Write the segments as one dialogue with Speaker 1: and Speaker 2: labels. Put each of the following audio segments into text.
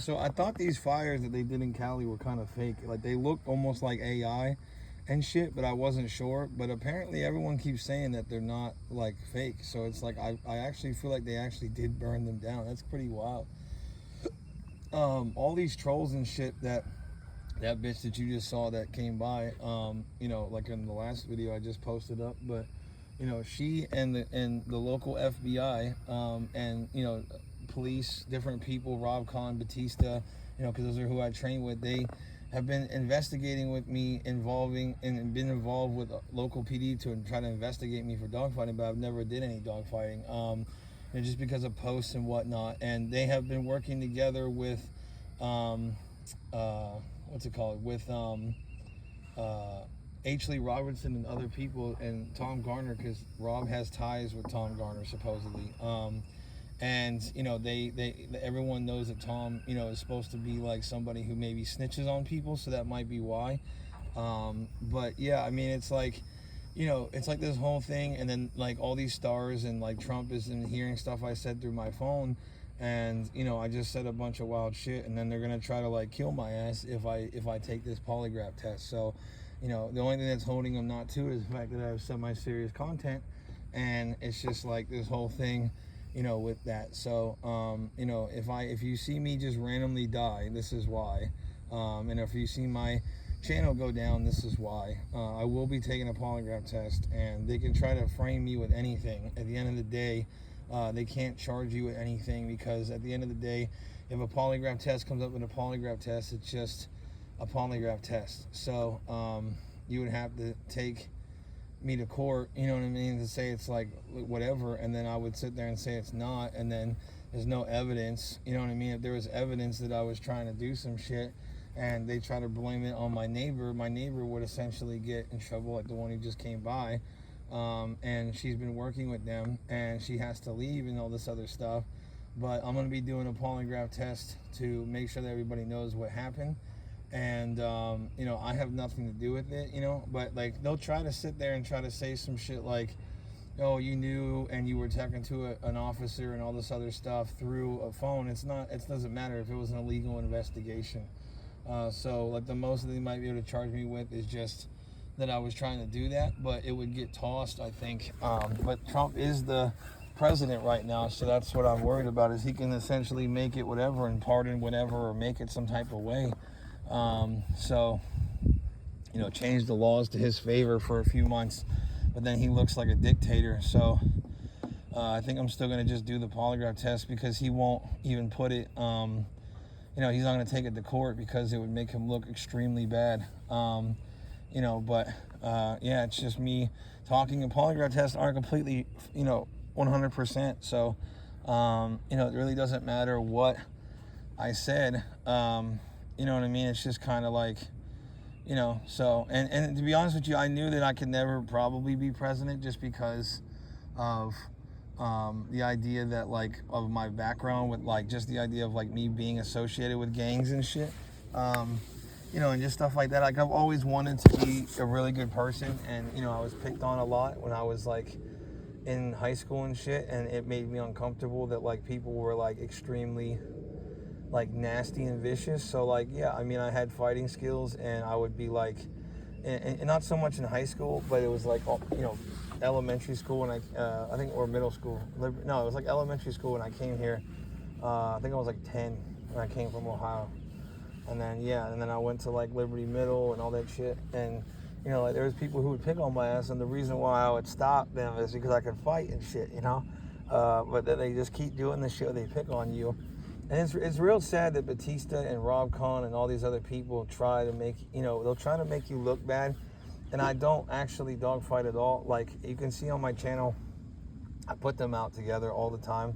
Speaker 1: So I thought these fires that they did in Cali were kind of fake. Like they looked almost like AI and shit, but I wasn't sure. But apparently everyone keeps saying that they're not like fake. So it's like I actually feel like they actually did burn them down. That's pretty wild. All these trolls and shit that bitch that you just saw that came by, like in the last video I just posted up, but she and the local FBI, and police, different people, Rob Khan, Batista, because those are who I train with. They have been investigating with me, involving and been involved with local PD to try to investigate me for dogfighting, but I've never did any dogfighting, just because of posts and whatnot. And they have been working together with, what's it called, with H. Lee Robertson and other people, and Tom Garner, because Rob has ties with Tom Garner supposedly. And everyone knows that Tom, is supposed to be like somebody who maybe snitches on people, so that might be why. But yeah, I mean, it's like, it's like this whole thing, and then like all these stars, and like Trump is in hearing stuff I said through my phone, and I just said a bunch of wild shit, and then they're gonna try to like kill my ass if I take this polygraph test. So the only thing that's holding them not to is the fact that I have semi-serious content, and it's just like this whole thing, with that. So if you see me just randomly die, this is why. And if you see my channel go down, this is why. I will be taking a polygraph test, and they can try to frame me with anything. At the end of the day, they can't charge you with anything, because at the end of the day, if a polygraph test comes up with a polygraph test, it's just a polygraph test. So you would have to take me to court, you know what I mean, to say it's like whatever, and then I would sit there and say it's not, and then there's no evidence, you know what I mean. If there was evidence that I was trying to do some shit and they try to blame it on my neighbor would essentially get in trouble, like the one who just came by, and she's been working with them, and she has to leave and all this other stuff. But I'm going to be doing a polygraph test to make sure that everybody knows what happened. And I have nothing to do with it, but like they'll try to sit there and try to say some shit like, oh, you knew and you were talking to an officer and all this other stuff through a phone. It doesn't matter if it was an illegal investigation. So like the most that they might be able to charge me with is just that I was trying to do that, but it would get tossed, I think. But Trump is the president right now, so that's what I'm worried about, is he can essentially make it whatever and pardon whatever, or make it some type of way. Change the laws to his favor for a few months, but then he looks like a dictator. So I think I'm still going to just do the polygraph test, because he won't even put it, he's not going to take it to court, because it would make him look extremely bad. It's just me talking, and polygraph tests aren't completely, 100%. So, it really doesn't matter what I said. You know what I mean? It's just kind of like, so, and to be honest with you, I knew that I could never probably be president, just because of the idea that, like, of my background with, like, just the idea of, like, me being associated with gangs and shit, and just stuff like that. Like, I've always wanted to be a really good person, and, I was picked on a lot when I was, like, in high school and shit, and it made me uncomfortable that, like, people were, like, extremely, like, nasty and vicious. So, like, yeah, I mean, I had fighting skills, and I would be like, and not so much in high school, but it was like, elementary school, and I think, or middle school. No, it was like elementary school when I came here. I think I was like 10 when I came from Ohio. And then I went to like Liberty Middle and all that shit. And, like, there was people who would pick on my ass, and the reason why I would stop them is because I could fight and shit, but then they just keep doing this shit, they pick on you. And it's real sad that Batista and Rob Khan and all these other people try to make, they'll try to make you look bad. And I don't actually dogfight at all. Like, you can see on my channel, I put them out together all the time.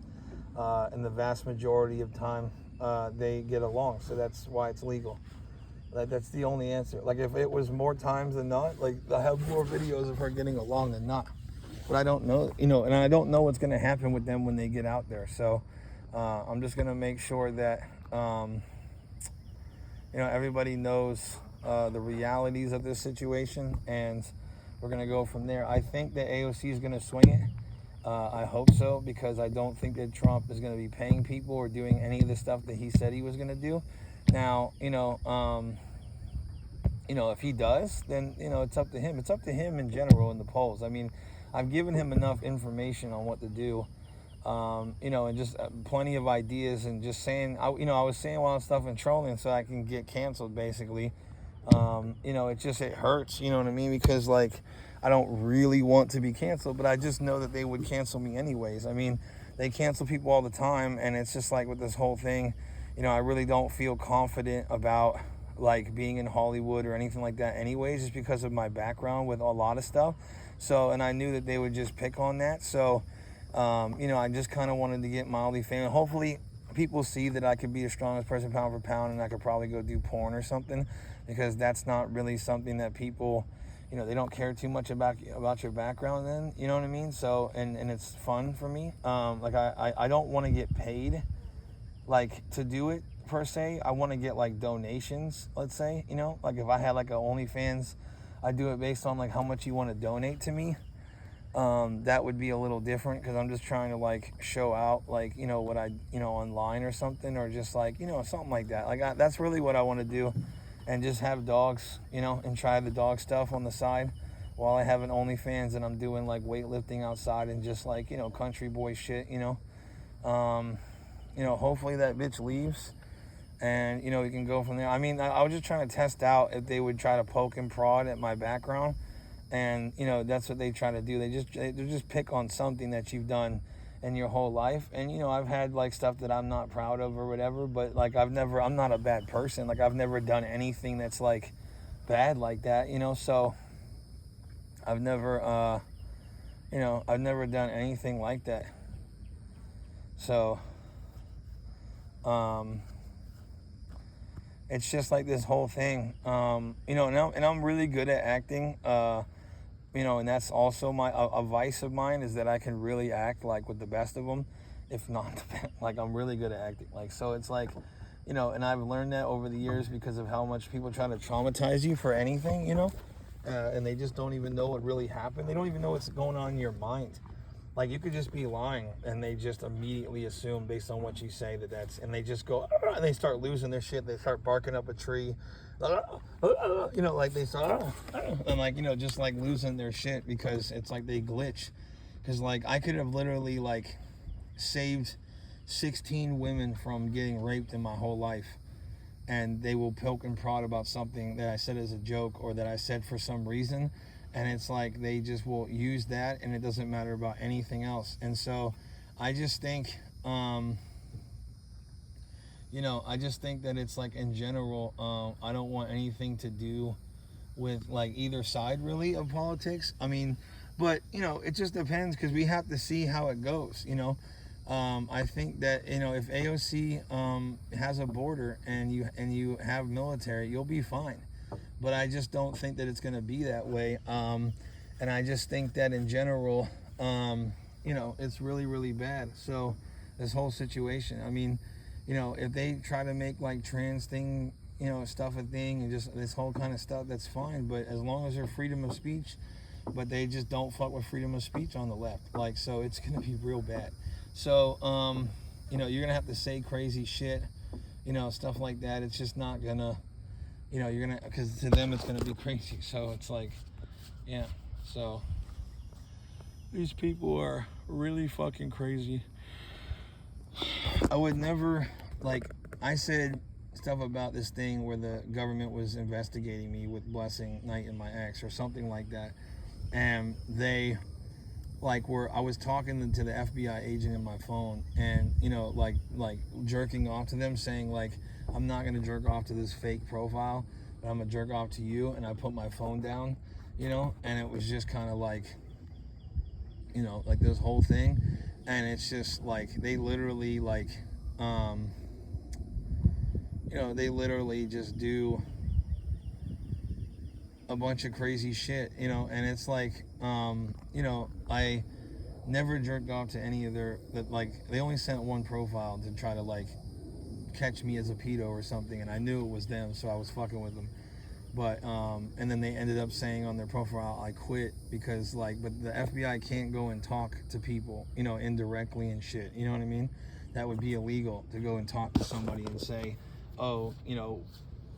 Speaker 1: And the vast majority of time, they get along. So that's why it's legal. Like, that's the only answer. Like, if it was more times than not, like, I have more videos of her getting along than not. But I don't know, and I don't know what's going to happen with them when they get out there. So I'm just going to make sure that, everybody knows the realities of this situation, and we're going to go from there. I think that AOC is going to swing it, I hope so, because I don't think that Trump is going to be paying people or doing any of the stuff that he said he was going to do. Now, if he does, then it's up to him. It's up to him in general in the polls. I mean, I've given him enough information on what to do, and just plenty of ideas, and just saying, I was saying a lot of stuff and trolling so I can get canceled, basically. It hurts, you know what I mean? Because, like, I don't really want to be canceled, but I just know that they would cancel me anyways. I mean, they cancel people all the time, and it's just like with this whole thing, I really don't feel confident about, like, being in Hollywood or anything like that anyways, just because of my background with a lot of stuff. So, and I knew that they would just pick on that. So, I just kind of wanted to get mildly famous. Hopefully people see that I could be the strongest person pound for pound, and I could probably go do porn or something, because that's not really something that people, they don't care too much about your background then, you know what I mean? So, and it's fun for me. I don't want to get paid, like, to do it per se. I want to get, like, donations, let's say, like if I had like a OnlyFans, I do it based on like how much you want to donate to me. That would be a little different, because I'm just trying to, like, show out, like, what I, online or something, or just like, something like that. Like, that's really what I want to do, and just have dogs, and try the dog stuff on the side while I have an OnlyFans, and I'm doing like weightlifting outside and just like, country boy shit, hopefully that bitch leaves, and, we can go from there. I mean, I was just trying to test out if they would try to poke and prod at my background. And, that's what they try to do. They just pick on something that you've done in your whole life. And, I've had, like, stuff that I'm not proud of or whatever, but, like, I'm not a bad person. Like, I've never done anything that's, like, bad like that, so I've never done anything like that. So, it's just like this whole thing, and I'm really good at acting, and that's also a vice of mine, is that I can really act, like, with the best of them, if not the best. Like, I'm really good at acting. Like, so it's like, and I've learned that over the years because of how much people try to traumatize you for anything, and they just don't even know what really happened. They don't even know what's going on in your mind. Like, you could just be lying, and they just immediately assume, based on what you say, and they just go, and they start losing their shit. They start barking up a tree, like they start, and, like, just, like, losing their shit, because it's like they glitch. Because, like, I could have literally, like, saved 16 women from getting raped in my whole life, and they will poke and prod about something that I said as a joke, or that I said for some reason. And it's like they just will use that, and it doesn't matter about anything else. And so I just think, I just think that it's like, in general, I don't want anything to do with, like, either side really of politics. I mean, but, it just depends, because we have to see how it goes, I think that, if AOC has a border and you have military, you'll be fine. But I just don't think that it's going to be that way. And I just think that in general, it's really, really bad. So this whole situation, I mean, if they try to make, like, trans thing, stuff a thing, and just this whole kind of stuff, that's fine. But as long as there's freedom of speech, but they just don't fuck with freedom of speech on the left. Like, so it's going to be real bad. So, you're going to have to say crazy shit, stuff like that. It's just not going to, you're going to, because to them it's going to be crazy. So it's like, yeah. So these people are really fucking crazy. I would never, like, I said stuff about this thing where the government was investigating me with Blessing Knight and my ex or something like that. And they, like, I was talking to the FBI agent in my phone, and, like jerking off to them, saying, like, I'm not going to jerk off to this fake profile, but I'm going to jerk off to you. And I put my phone down, and it was just kind of like, like this whole thing. And it's just like, they literally, like, they literally just do a bunch of crazy shit, and it's like, I never jerked off to any of like, they only sent one profile to try to, like, catch me as a pedo or something, and I knew it was them, so I was fucking with them. But and then they ended up saying on their profile, I quit because like, but the FBI can't go and talk to people, you know, indirectly and shit. You know what I mean? That would be illegal to go and talk to somebody and say, oh, you know,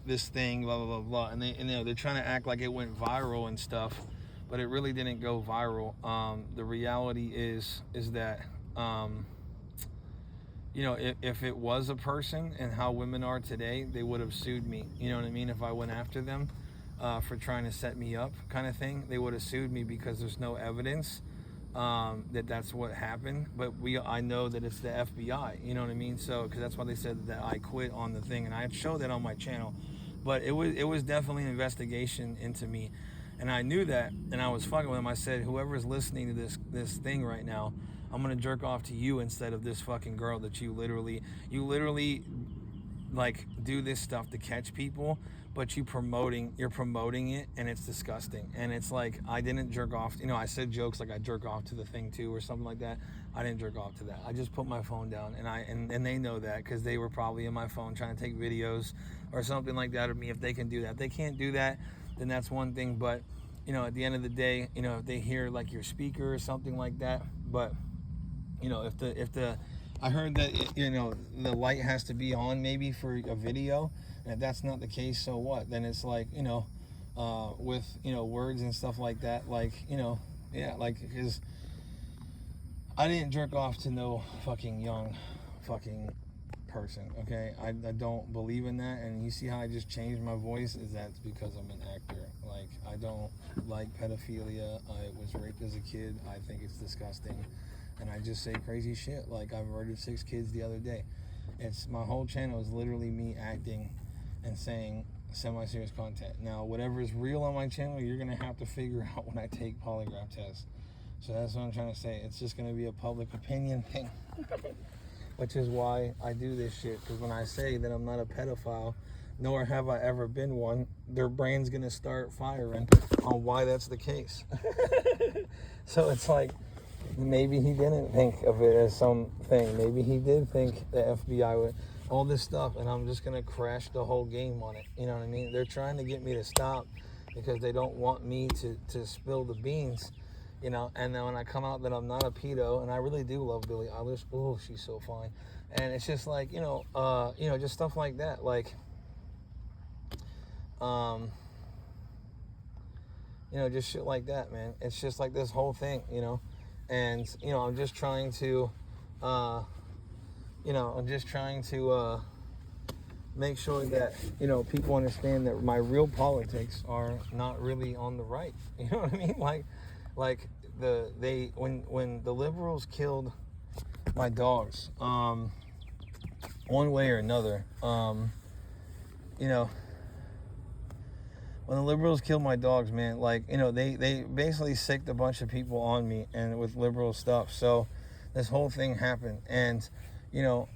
Speaker 1: this thing, blah blah blah blah. And they, and, you know, they're trying to act like it went viral and stuff, but it really didn't go viral. The reality is that. You know, if it was a person and how women are today, they would have sued me. You know what I mean? If I went after them for trying to set me up kind of thing, they would have sued me because there's no evidence that that's what happened. But I know that it's the FBI. You know what I mean? So, because that's why they said that I quit on the thing. And I showed that on my channel. But it was definitely an investigation into me. And I knew that. And I was fucking with them. I said, whoever's listening to this thing right now, I'm gonna jerk off to you instead of this fucking girl that you literally like do this stuff to catch people, but you're promoting it, and it's disgusting. And it's like, I didn't jerk off, you know, I said jokes like I jerk off to the thing too or something like that. I didn't jerk off to that. I just put my phone down, and they know that because they were probably in my phone trying to take videos or something like that of me. If they can do that, if they can't do that, then that's one thing. But you know, at the end of the day, you know, if they hear like your speaker or something like that, but you know, if the I heard that, you know, the light has to be on maybe for a video, and if that's not the case, so what? Then it's like, you know, with, you know, words and stuff like that, like, you know, yeah, like, because I didn't jerk off to no fucking young fucking person, okay? I don't believe in that. And you see how I just changed my voice? Is that's because I'm an actor. Like, I don't like pedophilia. I was raped as a kid. I think it's disgusting. And I just say crazy shit. Like, I murdered 6 kids the other day. It's my whole channel is literally me acting and saying semi-serious content. Now, whatever is real on my channel, you're gonna have to figure out when I take polygraph tests. So that's what I'm trying to say. It's just gonna be a public opinion thing, which is why I do this shit. Because when I say that I'm not a pedophile, nor have I ever been one, their brain's gonna start firing on why that's the case. So it's like, maybe he didn't think of it as something. Maybe he did think the FBI would, all this stuff, and I'm just gonna crash the whole game on it. You know what I mean? They're trying to get me to stop because they don't want me to spill the beans, you know. And then when I come out that I'm not a pedo, and I really do love Billie Eilish, oh, she's so fine. And it's just like, you know, just stuff like that, like, you know, just shit like that, man. It's just like this whole thing, you know. And, you know, I'm just trying to, make sure that, you know, people understand that my real politics are not really on the right. You know what I mean? Like when the liberals killed my dogs, one way or another, you know, when the liberals killed my dogs, man, like, you know, they basically sicked a bunch of people on me and with liberal stuff. So this whole thing happened. And, you know,